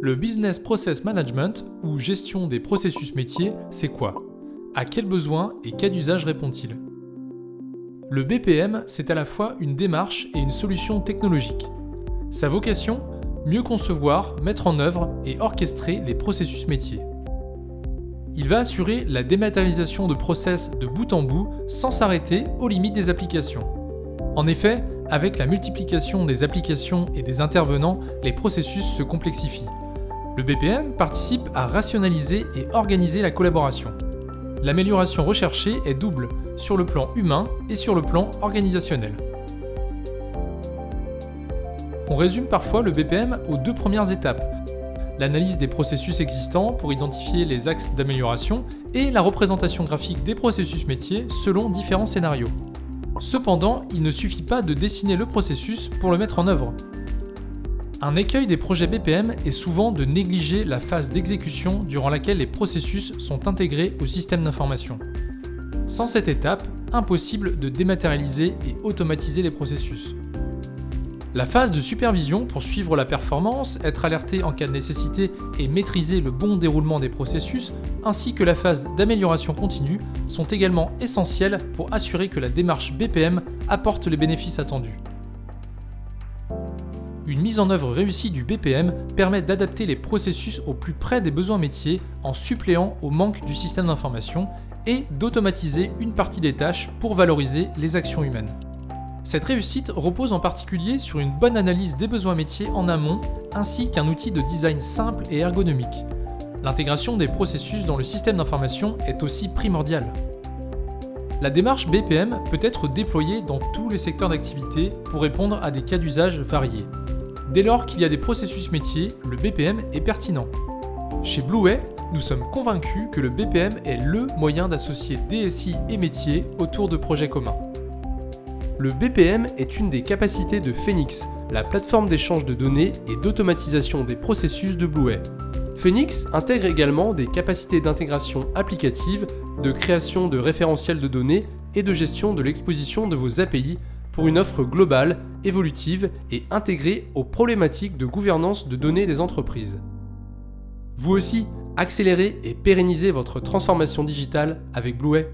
Le Business Process Management, ou gestion des processus métiers, c'est quoi? À quels besoins et cas d'usage répond-il? Le BPM, c'est à la fois une démarche et une solution technologique. Sa vocation? Mieux concevoir, mettre en œuvre et orchestrer les processus métiers. Il va assurer la dématérialisation de process de bout en bout sans s'arrêter aux limites des applications. En effet, avec la multiplication des applications et des intervenants, les processus se complexifient. Le BPM participe à rationaliser et organiser la collaboration. L'amélioration recherchée est double, sur le plan humain et sur le plan organisationnel. On résume parfois le BPM aux deux premières étapes: l'analyse des processus existants pour identifier les axes d'amélioration et la représentation graphique des processus métiers selon différents scénarios. Cependant, il ne suffit pas de dessiner le processus pour le mettre en œuvre. Un écueil des projets BPM est souvent de négliger la phase d'exécution durant laquelle les processus sont intégrés au système d'information. Sans cette étape, impossible de dématérialiser et automatiser les processus. La phase de supervision pour suivre la performance, être alerté en cas de nécessité et maîtriser le bon déroulement des processus, ainsi que la phase d'amélioration continue, sont également essentielles pour assurer que la démarche BPM apporte les bénéfices attendus. Une mise en œuvre réussie du BPM permet d'adapter les processus au plus près des besoins métiers en suppléant au manque du système d'information et d'automatiser une partie des tâches pour valoriser les actions humaines. Cette réussite repose en particulier sur une bonne analyse des besoins métiers en amont, ainsi qu'un outil de design simple et ergonomique. L'intégration des processus dans le système d'information est aussi primordiale. La démarche BPM peut être déployée dans tous les secteurs d'activité pour répondre à des cas d'usage variés. Dès lors qu'il y a des processus métiers, le BPM est pertinent. Chez Blueway, nous sommes convaincus que le BPM est le moyen d'associer DSI et métiers autour de projets communs. Le BPM est une des capacités de Phoenix, la plateforme d'échange de données et d'automatisation des processus de Blueway. Phoenix intègre également des capacités d'intégration applicative, de création de référentiels de données et de gestion de l'exposition de vos API pour une offre globale, évolutive et intégrée aux problématiques de gouvernance de données des entreprises. Vous aussi, accélérez et pérennisez votre transformation digitale avec Blueway.